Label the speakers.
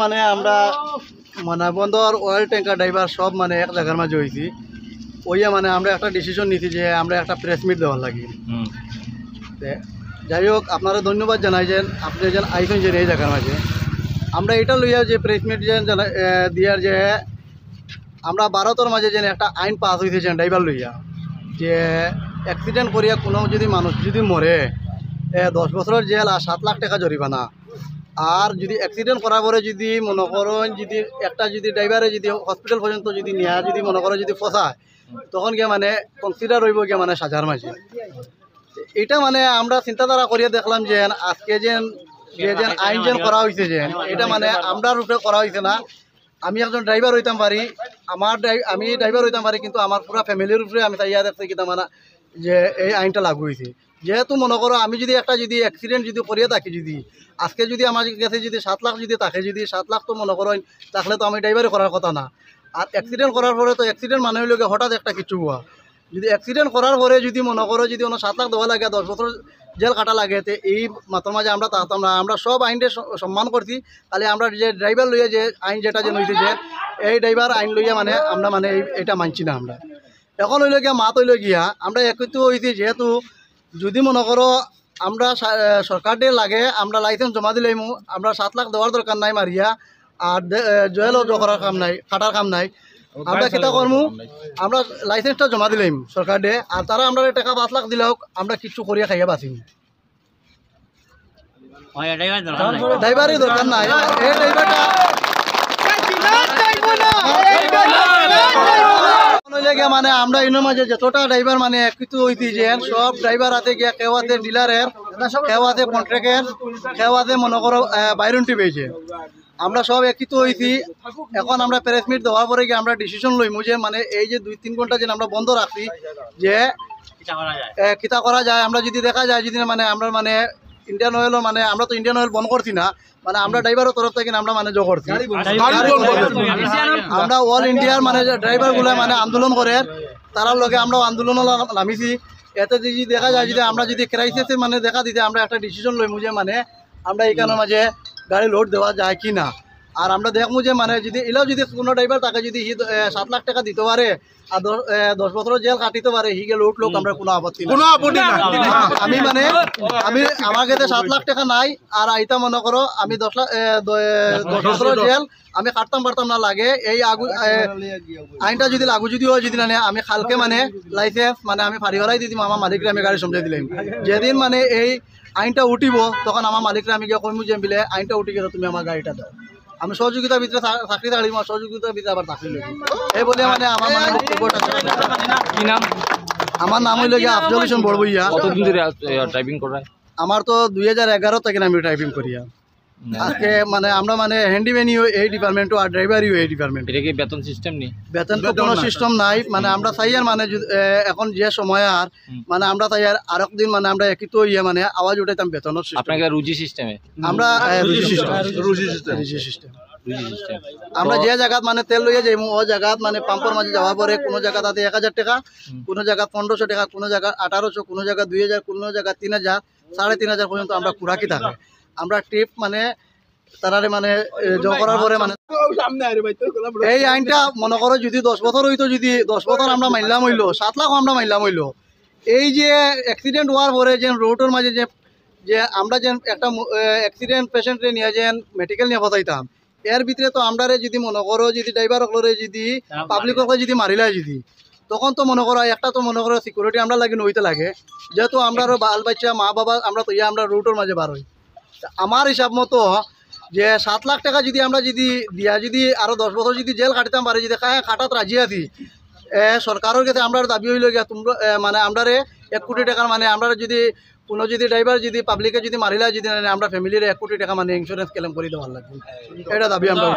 Speaker 1: মানে আমরা মানে বন্দর অয়েল ট্যাঙ্কার ড্রাইভার সব মানে এক জায়গার মাঝে হয়েছি ওইয়া মানে আমরা একটা ডিসিশন নিছি যে আমরা একটা প্রেস মিট দেওয়ার লাগি যাই হোক আপনারা ধন্যবাদ জানাই যে আপনি যেন আইসেন যে এই জায়গার মাঝে আমরা এটা লইয়া যে প্রেস মিট যে দিয়ার যে আমরা ভারতের মাঝে যেন একটা আইন পাস হয়েছে যে ড্রাইভার লইয়া যে অ্যাক্সিডেন্ট করিয়া কোনো যদি মানুষ যদি মরে 10 বছরের জেল আর 7 লাখ টাকা জরিমানা আর যদি অ্যাক্সিডেন্ট করার পরে যদি মনে করেন যদি একটা যদি ড্রাইভারে যদি হসপিটাল পর্যন্ত যদি নেওয়া যদি মনে করো যদি ফসায় তখন গিয়ে মানে কনসিডার হইব গিয়ে মানে সাজার মাঝে এটা মানে আমরা চিন্তাধারা করিয়া দেখলাম যে আজকে যেন আইন যেন করা হয়েছে যে এটা মানে আমরা রূপে করা হয়েছে না আমি একজন ড্রাইভার হইতাম পারি আমি ড্রাইভার হইতাম পারি কিন্তু আমার পুরো ফ্যামিলির উপরে আমি চাইয়া দেখছি কি মানে যে এই আইনটা লাগু হয়েছে যেহেতু মনে করো আমি যদি একটা যদি অ্যাক্সিডেন্ট যদি করিয়া থাকি যদি আজকে যদি আমার কাছে যদি 7 লাখ যদি থাকে যদি 7 লাখ তো মনে করেন তাহলে তো আমি ড্রাইভারই করার কথা না আর অ্যাক্সিডেন্ট করার পরে তো অ্যাক্সিডেন্ট মানে হইলে হঠাৎ একটা কিছু হওয়া যদি অ্যাক্সিডেন্ট করার পরে যদি মনে করো যদি 7 লাখ দেওয়া লাগে 10 বছর জেল কাটা লাগে তো এই মাত্র মাঝে আমরা তাহতাম না আমরা সব আইনটা সম্মান করছি তাহলে আমরা যে ড্রাইভার লইয়া যে আইন যেটা যে হইতে যে এই ড্রাইভার আইন লইয়া মানে আমরা মানে এটা মানছি না আমরা এখন হইলে গিয়া মাত হইলে গিয়া আমরা একত্রিত হয়েছি যেহেতু যদি মনে করো আমরা সরকারকে লাগে আমরা লাইসেন্স জমা দিলাম আমরা 7 লাখ দেওয়ার দরকার নাই মারিয়া আর জেলও করার কাম নাই কাটার কাম নাই আমরা কিতা করমু আমরা লাইসেন্সটা জমা দিলাম সরকারে আর তারা আমরা টাকা 5 লাখ দিলেও আমরা কিছু করিয়া খাইয়া বাঁচিম ড্রাইভারই দরকার নাই এই ড্রাইভারটা মানে আমরা এর মাঝে যতটা ড্রাইভার মানে একটু হইতি যে সব ড্রাইভার হাতে গিয়া কেউ হাতে ডিলারের কেউ হাতে কন্ট্রাক্টের কেউ হাতে মনে করো বাইরনটি পেয়েছে আমরা সব একটু হইছি এখন আমরা প্রেস মিট দেওয়ার পরে গিয়ে আমরা ডিসিশন লইমু যে মানে এই যে 2-3 ঘন্টা যে আমরা বন্ধ রাখছি যে কিতা করা যায় আমরা যদি দেখা যায় যদি মানে আমরা মানে ইন্ডিয়ান অয়েলও মানে আমরা তো ইন্ডিয়ান অয়েল বন্ধ করছি না মানে আমরা ড্রাইভারের তরফ থেকে আমরা মানে জো করছি আমরা অল ইন্ডিয়ার মানে ড্রাইভারগুলো মানে আন্দোলন করে তার লগে আমরা আন্দোলন নামিছি এতে যদি দেখা যায় যদি আমরা যদি ক্রাইসিসে মানে দেখা দিতে আমরা একটা ডিসিশন লইমু যে মানে আমরা এখানের মাঝে গাড়ি লোড দেওয়া যায় কি না আর আমরা দেখবো যে মানে যদি এলাও যদি কোনো ড্রাইভার তাকে যদি 7 লাখ টাকা দিতে পারে আর 10 বছরের জেল কাটিতে পারে হিগে লোড লোক আমরা কোনো আপত্তি আমি মানে আমি আমার কাছে 7 লাখ টাকা নাই আর আইতা মনে করো আমি 10 বছরের জেল আমি কাটতাম পারতাম না লাগে এই আইনটা যদি লাগু যদি হয় যদি না আমি কালকে মানে লাইসেন্স মানে আমি ফাড়ি হরাই দিম আমার মালিকরে আমি গাড়ি সমঝাই দিলাম যেদিন মানে এই আইনটা উঠিব তখন আমার মালিকরা আমি গিয়ে কইমু যে বিলে আইনটা উঠি গেলে তুমি আমার গাড়িটা দাও আমি সহযোগিতার ভিতরে চাকরি থাকলিম সহযোগিতার ভিতরে আবার চাকরি লইব এই বলে মানে আমার মানে বক্তব্যটা
Speaker 2: কি নাম
Speaker 1: আমার নাম হইল গিয়া আফজল হোসেন বড়বইয়া
Speaker 2: কতদিন ধরে ড্রাইভিং করেন
Speaker 1: আমার তো 2011 থেকে আমি ড্রাইভিং করিয়া আজকে মানে আমরা মানে হ্যান্ডিম্যানইও এই ডিপার্টমেন্টও আর ড্রাইভারইও এই ডিপার্টমেন্ট
Speaker 2: এটা কি বেতন সিস্টেম নেই
Speaker 1: বেতন তো কোনো সিস্টেম নাই মানে আমরা চাই আর মানে এখন যে সময় আর মানে আমরা চাই আর আরেকদিন মানে আমরা একই তো ইয়ে মানে আওয়াজ উঠাইতাম বেতনের
Speaker 2: আপনাকে রুজি সিস্টেমে
Speaker 1: আমরা রুজি সিস্টেম আমরা যে জায়গাত মানে তেল লইয়া যাইমু ও জায়গাত মানে পাম্পের মাঝে যাওয়ার পরে কোনো জায়গা তাতে 1000 টাকা কোনো জায়গা 1500 টাকা কোনো জায়গা 1800 কোনো জায়গা 2000 কোনো জায়গা 3000 3500 পর্যন্ত আমরা কুড়াকি থাকে আমরা ট্রিপ মানে তারারে মানে জমা করার পরে মানে এই আইনটা মনে করো যদি 10 বছর হইতো যদি 10 বছর আমরা মানলাম হইলো 7 লাখ আমরা মানলাম হইলো এই যে অ্যাক্সিডেন্ট হওয়ার পরে যে রোডের মাঝে যে আমরা যে একটা অ্যাক্সিডেন্ট পেশেন্টরে নিয়ে যে মেডিকেল নিয়ে বসাইতাম এর ভিতরে তো আমরা যদি মনে করো যদি ড্রাইভার হলরে যদি পাবলিককে যদি মারিলাই যদি তখন তো মনে করো একটা তো মনে করো সিকিউরিটি আমরা লাগে নইতে লাগে যেহেতু আমরা বাল বাচ্চা মা বাবা আমরা তো আমরা রোডের মাঝে বার হই আমার হিসাব মতো যে 7 লাখ টাকা যদি আমরা যদি দিয়া যদি আরো 10 বছর যদি জেল কাটতাম পারি যদি কাটাত রাজি আছি সরকারের কাছে আমরা দাবি হইল গিয়া তোমরা মানে আমরা 1 কোটি টাকার মানে আমরা যদি কোনো যদি ড্রাইভার যদি পাবলিকে যদি মারিলা যদি আমরা ফ্যামিলির 1 কোটি টাকা মানে ইন্স্যুরেন্স ক্লেম করে দেওয়ার লাগবে এটা দাবি আমরা